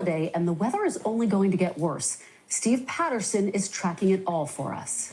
Day, and the weather is only going to get worse. Steve Patterson is tracking it all for us.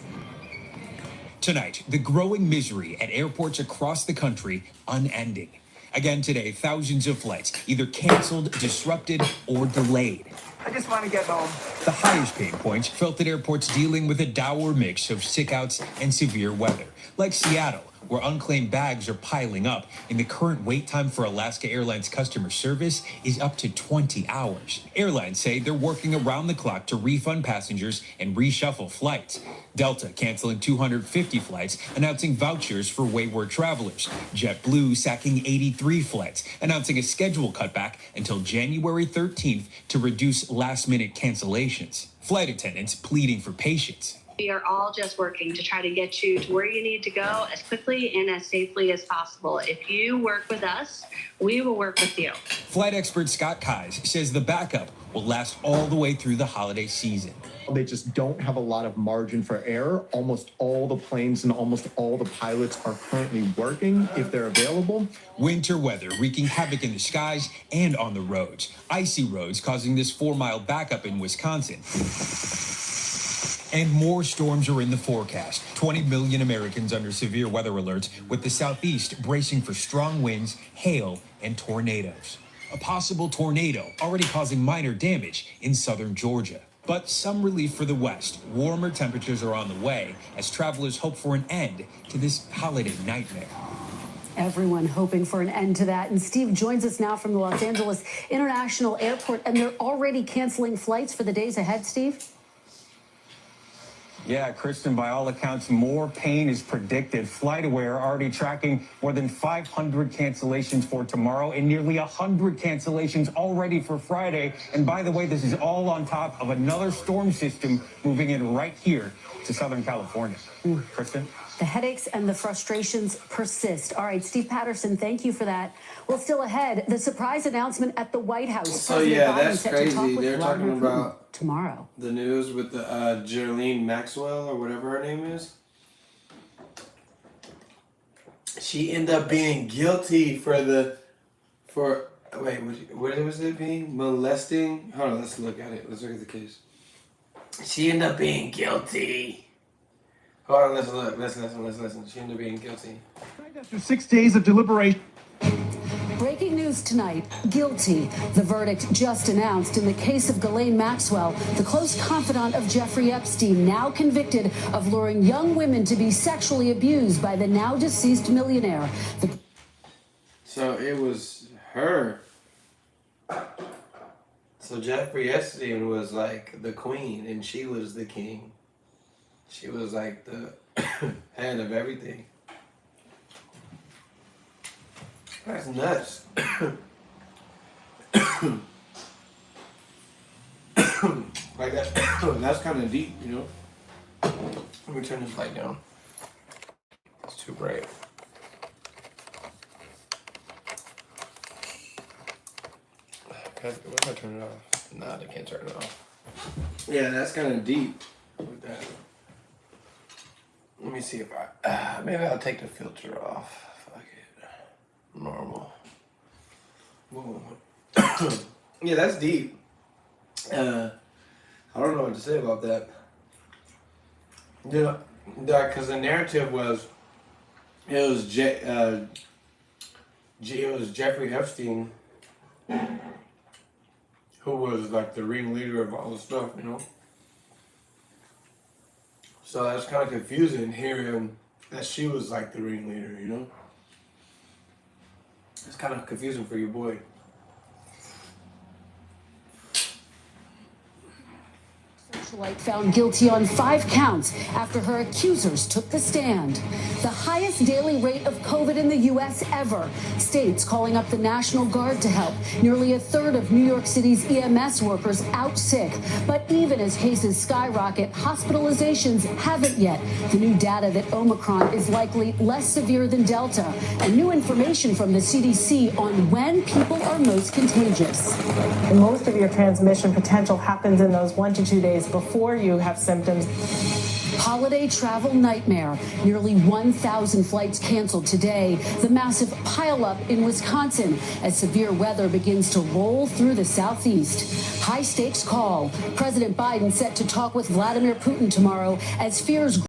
Tonight, the growing misery at airports across the country unending. Again today, thousands of flights either canceled, disrupted, or delayed. I just want to get home. The highest pain points felt at airports dealing with a dour mix of sickouts and severe weather, like Seattle, where unclaimed bags are piling up, and the current wait time for Alaska Airlines customer service is up to 20 hours. Airlines say they're working around the clock to refund passengers and reshuffle flights. Delta canceling 250 flights, announcing vouchers for wayward travelers. JetBlue sacking 83 flights, announcing a schedule cutback until January 13th to reduce last-minute cancellations. Flight attendants pleading for patience. We are all just working to try to get you to where you need to go as quickly and as safely as possible. If you work with us, we will work with you. Flight expert Scott Keyes says the backup will last all the way through the holiday season. They just don't have a lot of margin for error. Almost all the planes and almost all the pilots are currently working if they're available. Winter weather wreaking havoc in the skies and on the roads. Icy roads causing this 4-mile backup in Wisconsin. And more storms are in the forecast. 20 million Americans under severe weather alerts, with the Southeast bracing for strong winds, hail, and tornadoes. A possible tornado already causing minor damage in southern Georgia. But some relief for the West. Warmer temperatures are on the way as travelers hope for an end to this holiday nightmare. Everyone hoping for an end to that. And Steve joins us now from the Los Angeles International Airport, and they're already canceling flights for the days ahead, Steve? Yeah, Kristen, by all accounts, more pain is predicted. FlightAware already tracking more than 500 cancellations for tomorrow and nearly 100 cancellations already for Friday. And by the way, this is all on top of another storm system moving in right here to Southern California. Kristen? The headaches and the frustrations persist. All right, Steve Patterson, thank you for that. Well, still ahead, the surprise announcement at the White House. So yeah, that's crazy. They're talking about tomorrow. The news with the Ghislaine Maxwell or whatever her name is. She ended up being guilty what was it being? Molesting? Hold on, let's look at it. Let's look at the case. She ended up being guilty. Hold on, let's look. Let's listen. She ended up being guilty. After 6 days of deliberation. Breaking news tonight, guilty. The verdict just announced in the case of Ghislaine Maxwell, the close confidant of Jeffrey Epstein, now convicted of luring young women to be sexually abused by the now deceased millionaire. So it was her. So Jeffrey Epstein was like the queen and she was the king. She was like the head of everything. That's nuts. Like that. That's kind of deep, you know. Let me turn this light down. It's too bright. What if I turn it off? Nah, they can't turn it off. Yeah, that's kind of deep with that. Let me see if maybe I'll take the filter off. Fuck it. Normal. Whoa. Yeah, that's deep. I don't know what to say about that. Yeah, because the narrative was, it was Jeffrey Epstein, who was like the ringleader of all the stuff, you know. So that's kind of confusing hearing that she was like the ringleader, you know? It's kind of confusing for your boy. Socialite found guilty on 5 counts after her accusers took the stand. The highest daily rate of COVID in the U.S. ever. States calling up the National Guard to help. Nearly a third of New York City's EMS workers out sick. But even as cases skyrocket, hospitalizations haven't yet. The new data that Omicron is likely less severe than Delta. And new information from the CDC on when people are most contagious. And most of your transmission potential happens in those 1 to 2 days before you have symptoms. Holiday travel nightmare. Nearly 1,000 flights canceled today. The massive pileup in Wisconsin as severe weather begins to roll through the southeast. High stakes call. President Biden set to talk with Vladimir Putin tomorrow as fears